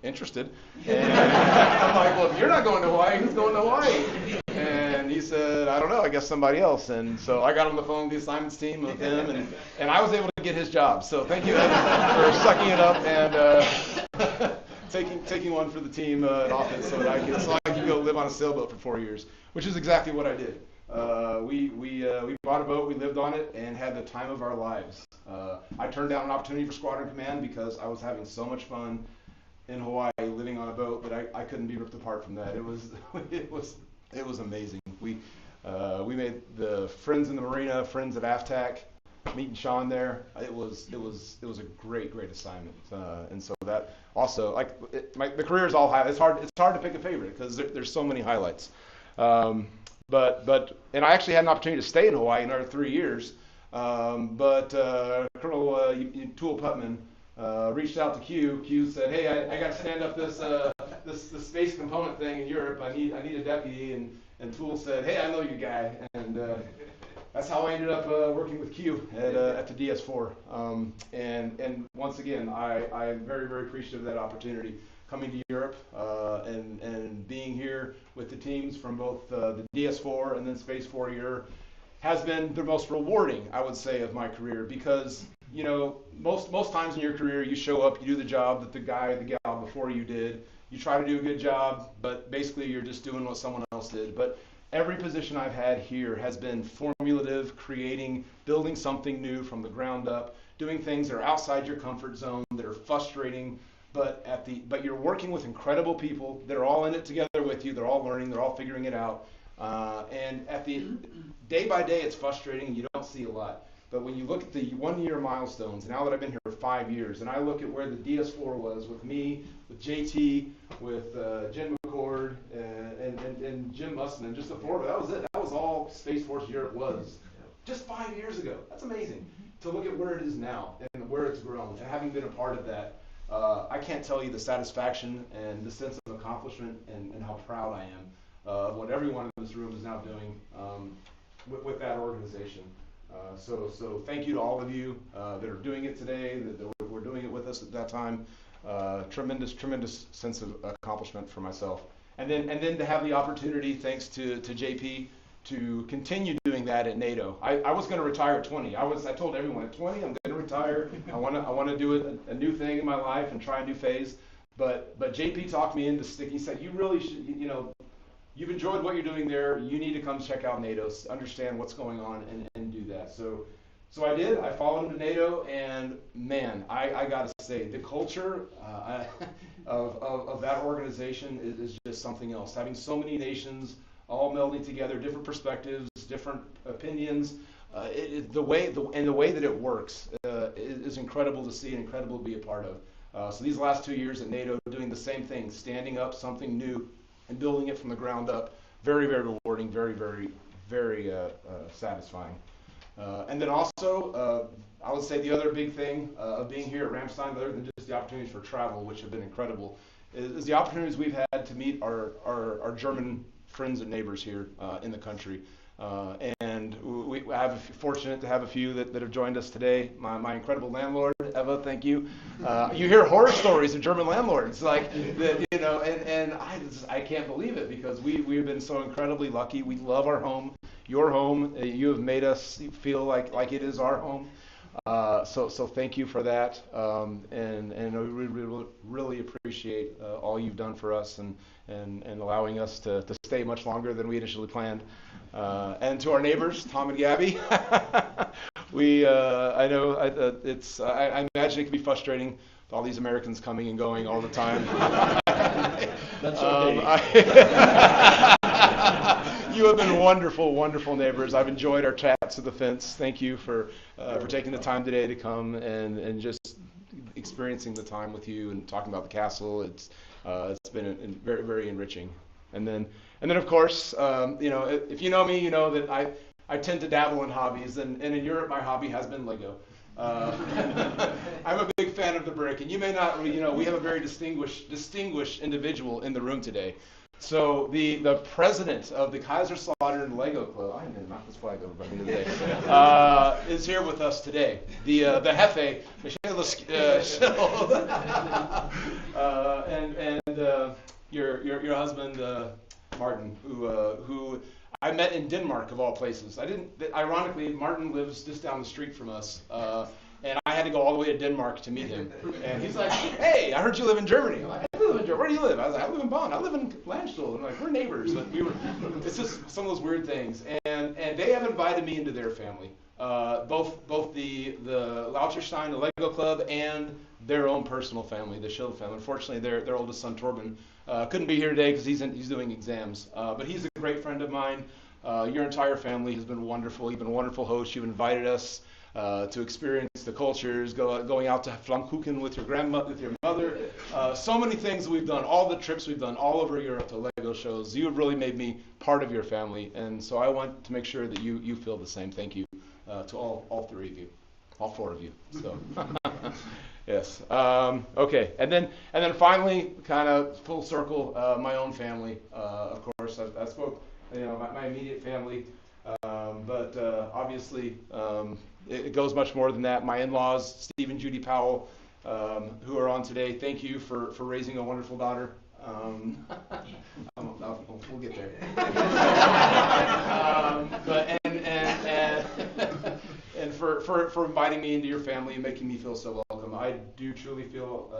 interested. And I'm like, well, if you're not going to Hawaii, who's going to Hawaii? And he said, I don't know, I guess somebody else. And so I got on the phone with the assignments team with him, and I was able to get his job. So thank you, Evan, for sucking it up and taking one for the team at Offutt so I could go live on a sailboat for 4 years, which is exactly what I did. We bought a boat, we lived on it, and had the time of our lives. I turned down an opportunity for Squadron Command because I was having so much fun in Hawaii living on a boat, but I couldn't be ripped apart from that. It was amazing. We made the friends in the marina, friends at AFTAC, meeting Sean there. It was a great assignment. And so that also, the career is all high. It's hard to pick a favorite because there's so many highlights. But I actually had an opportunity to stay in Hawaii another 3 years. But Colonel Toole Putman reached out to Q. Q said, hey, I got to stand up this space component thing in Europe. I need a deputy. And Toole said, hey, I know you guy. And that's how I ended up working with Q at the DS4. And once again, I am very, very appreciative of that opportunity. Coming to Europe and being here with the teams from both the DS4 and then Space Warrior has been the most rewarding, I would say, of my career because, most times in your career you show up, you do the job that the gal before you did. You try to do a good job, but basically you're just doing what someone else did. But every position I've had here has been formulative, building something new from the ground up, doing things that are outside your comfort zone, that are frustrating, but you're working with incredible people that are all in it together with you. They're all learning, they're all figuring it out. And at the day by day, it's frustrating and you don't see a lot. But when you look at the 1 year milestones, now that I've been here for 5 years, and I look at where the DS4 was with me, with JT, with Jen McCord, and Jim Musman, just the four of it, that was it. That was all Space Force Europe was. just 5 years ago. That's amazing to look at where it is now and where it's grown. And having been a part of that, I can't tell you the satisfaction and the sense of accomplishment and how proud I am of what everyone in this room is now doing with that organization. So thank you to all of you that are doing it today, that were doing it with us at that time. Tremendous sense of accomplishment for myself. And then to have the opportunity, thanks to JP, to continue doing that at NATO. I was going to retire at 20. I told everyone at 20 I'm going to retire. I want to do a new thing in my life and try a new phase. But JP talked me into sticking. He said, you really should, you've enjoyed what you're doing there. You need to come check out NATO, understand what's going on, and do that. So I did. I followed him to NATO, and man, I got to say, the culture of that organization is just something else. Having so many nations all melding together, different perspectives, different opinions, the way that it works is incredible to see and incredible to be a part of. So these last 2 years at NATO, doing the same thing, standing up something new and building it from the ground up, very, very rewarding, very, very, very satisfying. And then also, I would say the other big thing of being here at Ramstein, other than just the opportunities for travel, which have been incredible, is the opportunities we've had to meet our German friends and neighbors here in the country. And we have fortunate to have a few that have joined us today. My incredible landlord, Eva, thank you. You hear horror stories of German landlords, like that, and I can't believe it, because we've been so incredibly lucky. We love our home, your home. You have made us feel like it is our home. So thank you for that, and we really appreciate all you've done for us and allowing us to stay much longer than we initially planned. And to our neighbors, Tom and Gabby, I know I imagine it can be frustrating with all these Americans coming and going all the time. That's okay. You have been wonderful, wonderful neighbors. I've enjoyed our chats at the fence. Thank you for taking the time today to come and just experiencing the time with you and talking about the castle. It's been very, very enriching. And then of course, if you know me, you know that I tend to dabble in hobbies, and in Europe my hobby has been Lego. I'm a big fan of the brick, and you may not, we have a very distinguished individual in the room today. So the president of the Kaiserslautern Lego Club, I didn't knock this flag over back in the day, is here with us today. The Hefe, Michelle, and your husband Martin, who I met in Denmark of all places. Ironically, Martin lives just down the street from us. And I had to go all the way to Denmark to meet him. And he's like, hey, I heard you live in Germany. I'm like, I live in Germany. Where do you live? I was like, I live in Bonn. I live in Landstuhl. I'm like, we're neighbors. But it's just some of those weird things. And they have invited me into their family. Both the Lauterstein, the Lego Club, and their own personal family, the Schild family. Unfortunately, their oldest son, Torben, couldn't be here today because he's doing exams. But he's a great friend of mine. Your entire family has been wonderful. You've been a wonderful host. You've invited us to experience the cultures, going out to Flammkuchen with your grandmother, with your mother. So many things that we've done, all the trips we've done all over Europe to Lego shows. You have really made me part of your family, and so I want to make sure that you feel the same. Thank you to all three of you, all four of you. So yes. Okay, and then finally, kind of full circle, my own family. Of course, I spoke, my immediate family. But obviously, it goes much more than that. My in-laws, Steve and Judy Powell, who are on today, thank you for raising a wonderful daughter. We'll get there. And for inviting me into your family and making me feel so welcome. I do truly feel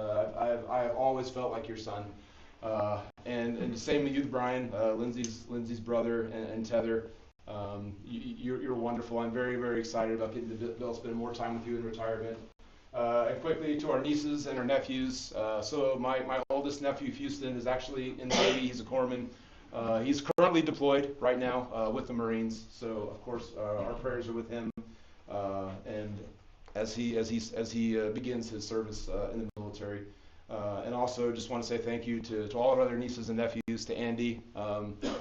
I have always felt like your son. And the same with you, Brian, Lindsay's brother, and Tether. You're wonderful. I'm very, very excited about getting to spend more time with you in retirement. And quickly to our nieces and our nephews. So my oldest nephew, Houston, is actually in the Navy. He's a corpsman. He's currently deployed right now with the Marines. So of course our prayers are with him, and as he begins his service in the military. And also just want to say thank you to all our other nieces and nephews yous to Andy,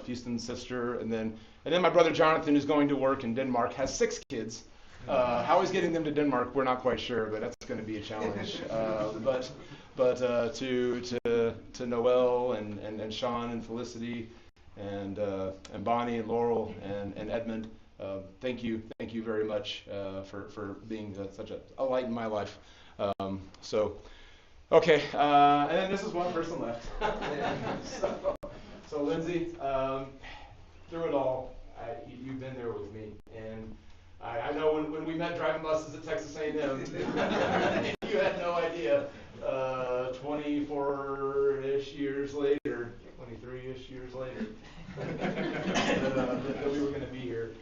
Houston's sister, and then my brother Jonathan, who's going to work in Denmark, has 6 kids. How he's getting them to Denmark, we're not quite sure, but that's going to be a challenge. But to Noel and Sean and Felicity and Bonnie and Laurel and Edmund, thank you very much for being such a light in my life. Okay, and then this is one person left. so Lindsay, through it all, you've been there with me, and I know when we met driving buses at Texas A&M, you had no idea. 24-ish years later, 23-ish years later, that we were going to be here,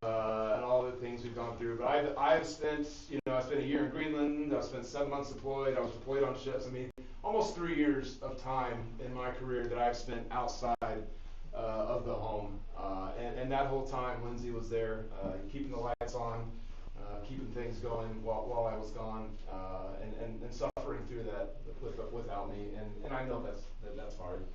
and all the things we've gone through. But I've spent, I spent a year in Greenland. I spent 7 months deployed. I was deployed on ships. I mean, almost 3 years of time in my career that I've spent outside of the home, and that whole time, Lindsay was there, keeping the lights on, keeping things going while I was gone, and suffering through that without me, and I know that's hard.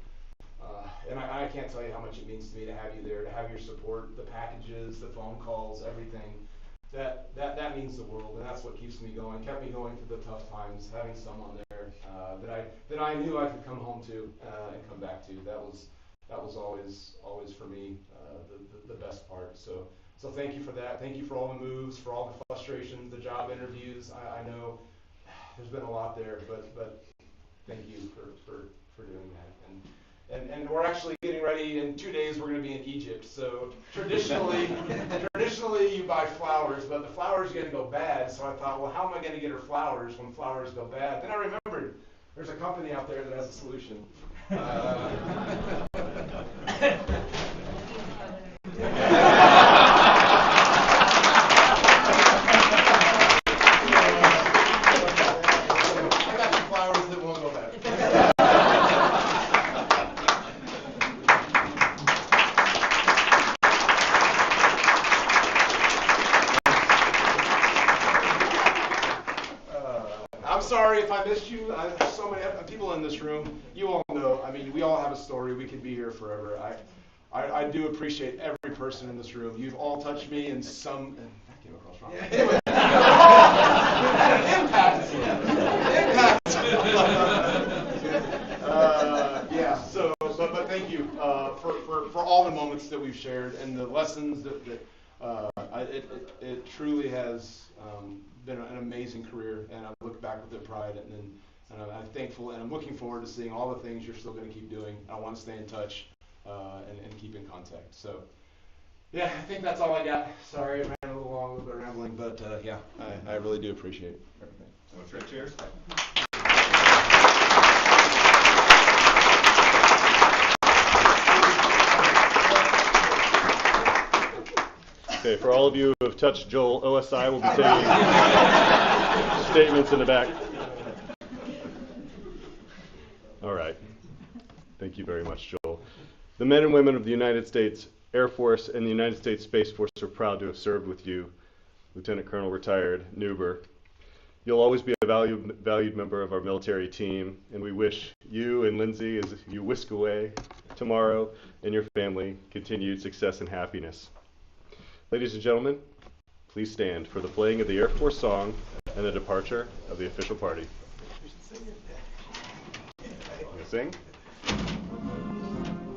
And I can't tell you how much it means to me to have you there, to have your support, the packages, the phone calls, everything. That means the world, and that's what keeps me going, kept me going through the tough times, having someone there that I knew I could come home to and come back to. That was always for me the best part. So thank you for that. Thank you for all the moves, for all the frustrations, the job interviews. I know there's been a lot there, but thank you for doing that. And we're actually getting ready. In 2 days, we're going to be in Egypt. So traditionally, you buy flowers, but the flowers are going to go bad. So I thought, well, how am I going to get her flowers when flowers go bad? Then I remembered there's a company out there that has a solution. Sorry if I missed you. There's so many people in this room. You all know. I mean, we all have a story. We could be here forever. I do appreciate every person in this room. You've all touched me in some. That came across wrong. Anyway, impact. Yeah. So, but thank you for all the moments that we've shared and the lessons that it truly has. Been an amazing career, and I look back with pride, and I'm thankful, and I'm looking forward to seeing all the things you're still going to keep doing. I want to stay in touch and keep in contact. So, yeah, I think that's all I got. Sorry, I ran a little long, a little bit rambling, but yeah, I really do appreciate everything. That's right. Cheers. Okay, for all of you who have touched Joel, OSI will be taking statements in the back. All right. Thank you very much, Joel. The men and women of the United States Air Force and the United States Space Force are proud to have served with you, Lieutenant Colonel retired Neuber. You'll always be a valued member of our military team, and we wish you and Lindsay, as you whisk away tomorrow, and your family continued success and happiness. Ladies and gentlemen, please stand for the playing of the Air Force song and the departure of the official party. You sing?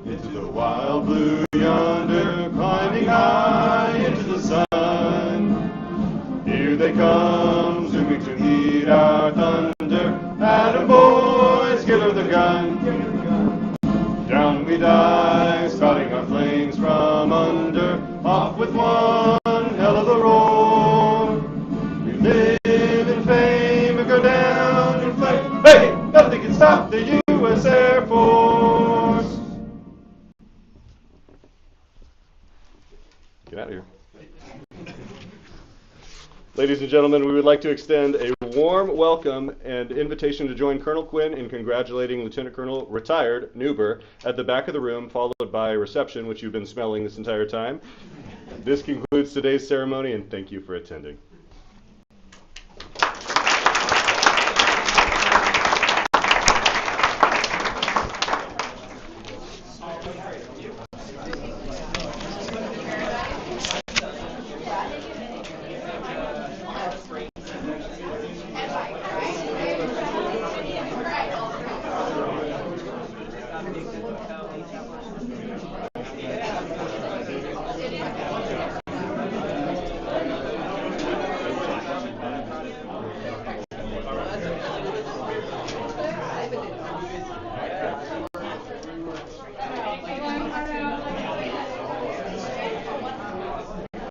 Into the wild blue yonder, climbing high into the sun. Here they come, zooming to meet our thunder. Atta boys, give her the gun. Down we dive, spouting our flames from under. Off with one hell of a roar. We live in fame and go down in flame. Hey, nothing can stop the U.S. Air Force. Get out of here. Ladies and gentlemen, we would like to extend a warm welcome and invitation to join Colonel Quinn in congratulating Lieutenant Colonel retired Neuber at the back of the room, followed by a reception, which you've been smelling this entire time. This concludes today's ceremony, and thank you for attending.